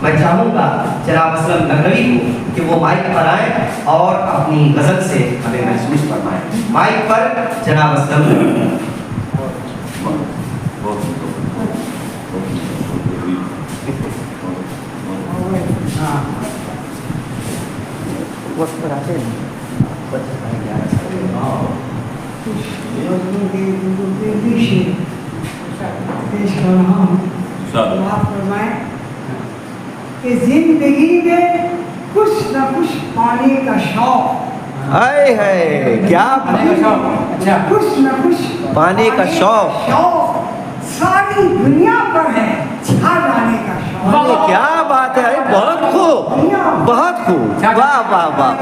मैं चाहूँगा जनाब असलम नगवी को कि वो माइक पर आए और अपनी गज़ल से हमें महसूस फरमाएं। माइक पर जनाब असलम। कि जिंदगी में कुछ न कुछ पाने का शौक है क्या कुछ न कुछ पाने का शौक सारी दुनिया पर है छा जाने का शौक। क्या बात है, बहुत खूब, बहुत खूब, वाह वाह वाह,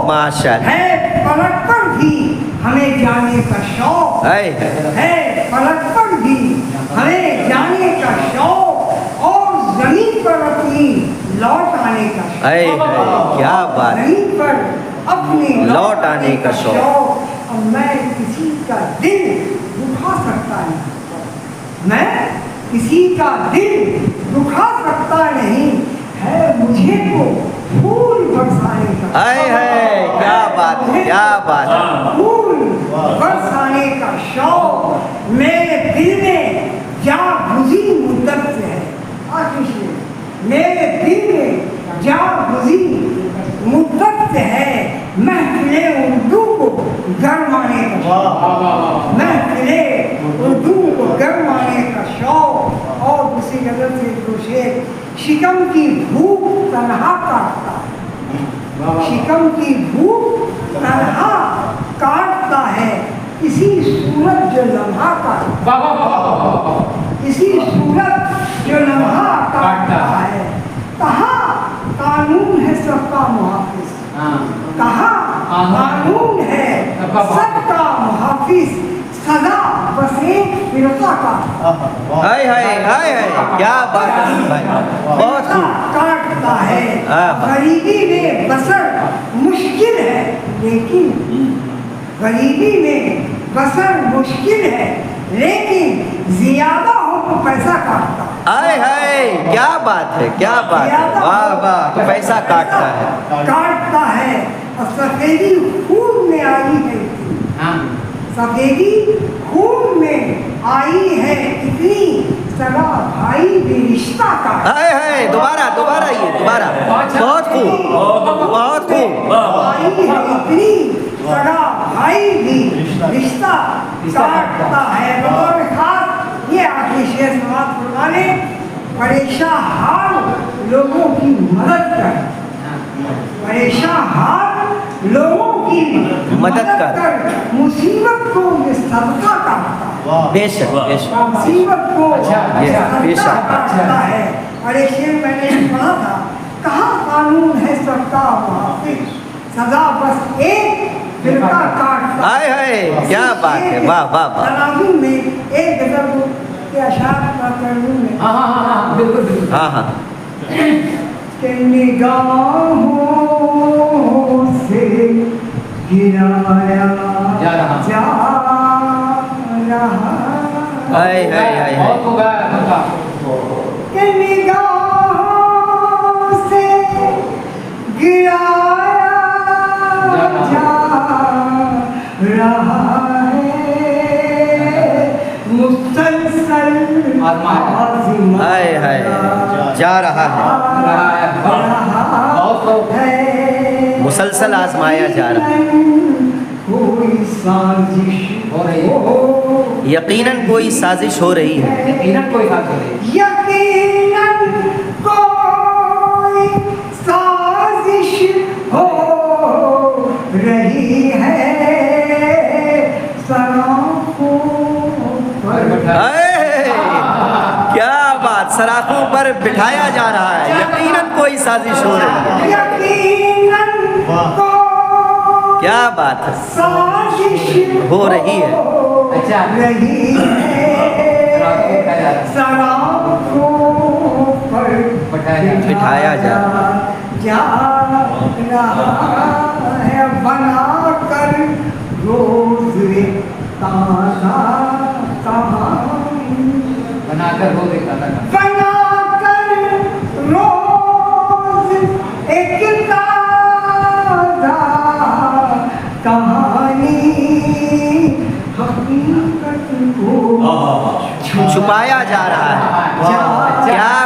माशाअल्लाह। है पलक पर भी हमें जाने का शौक है, पलक पर भी हमें जाने का शौक और जमीन पर अपनी लौट आने का शौक। क्या बात, जमीन पर अपनी लौट आने का शौक। और मैं किसी का दिल दुखा सकता नहीं, मैं किसी का दिल दुखा सकता नहीं है, मुझे को फूल बरसाने का क्या बात है, क्या बात है, फूल बरसाने का शौक मेरे दिल में जा गुज़ी मुद्दत से है। मेरे दिल में जा गुज़ी मुद्दत से है, महफिले उर्दू को गरमाने का शौक, महफिले उर्दू को गरमाने का शौक। और दूसरी गज़ल से दो शेर, शिकम की भूख तन्हा काटता है, शिकम की भूख तन्हा काटता है, इसी सूरत जो लम्हा काटता है, इसी सूरत जो लम्हा काटता है। कहाँ कानून है सबका मुहाफिज, कहाँ कानून है सबका मुहाफिज, सदा बस एक फिरका का क्या बात है भाई, बहुत काटता है। गरीबी में बसर मुश्किल है, लेकिन गरीबी में बसर मुश्किल है, लेकिन ज्यादा हो तो पैसा काटता है। क्या बात है, क्या बात है, वाह वाह, तो पैसा काटता है। और सफेदी खून में आई है, सफेदी खून में आई है इतनी, सगा भाई भी रिश्ता का दोबारा दोबारा ये दोबारा, बहुत खूब, बहुत खूब, आई है इतनी, सगा भाई भी रिश्ता काटता है। बतौर खास ये आखिरी शेर समाप्त फरमाने, परेशान हाल लोगों की मदद कर, परेशान हाल लोगों की मदद कर, मुसीबत को ये सदका काटता है, बेशक बेशक, मुसीबत को बेशक काटता है। और एक शेर मैंने पढ़ा था, कहाँ कानून है सबका मुहाफिज, सजा बस एक फिरका काटता है। क्या बात है, वाह वाह वाह। तनाज़ुम में एक गज़ल के अशार का तर्जुम में, बिल्कुल बिल्कुल, हाँ के निगाहों से गिराया जा रहा के निगाहों से गिराया जा रहा है, मुसलसल जा रहा है, मुसलसल आजमाया जा रहा है, कोई साजिश हो रही है, यकीनन कोई साजिश हो रही है, यकीनन कोई साजिश हो रही है, सराखों पर क्या बात, सराखों पर बिठाया जा रहा है, यकीनन कोई साजिश हो रही है, यकीनन क्या बात है, साजिश हो रही है, रही है, सराखों पर बिठाया जा रहा है, बना कर रोज ताजा कहानी, बनाकर रोज एक ताजा बना कर रोज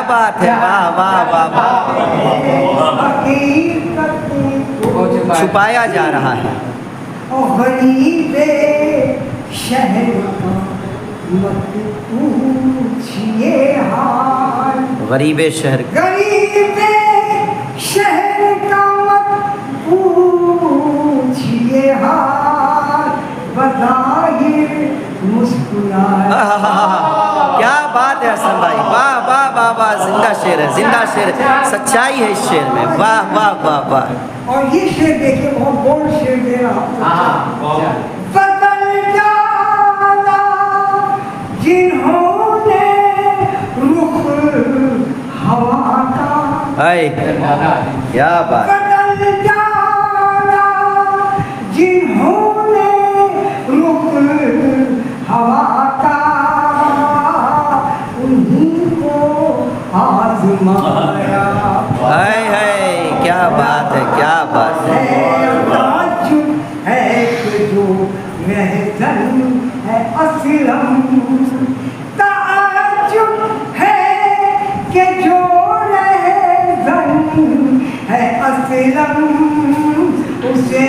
बात है, वाह वाह वाह वाह। छुपाया जा रहा है। गरीबे शहर का मत पूछिए हाल, गरीबे शहर गरीबे शहर का मत पूछिए हाल, बताइए मुस्कुराए। क्या बात है हसन भाई, वाह वाह वाह वाह, जिंदा शेर है, जिंदा शेर है, सच्चाई है इस शेर में, वाह वाह वाह वाह। और ये शेर देखिए, बहुत बोल्ड शेर दे रहा हूँ। बदल जाना जिन्होंने रुख हवा का, हाय क्या बात। बदल जाना जिन्होंने रुख हवा का, उन्हीं को आजमाया। हाय हाय क्या बात है, क्या बात है। है कि जो महजन है असलम, ताजुब है कि जो महजन है असलम, उसे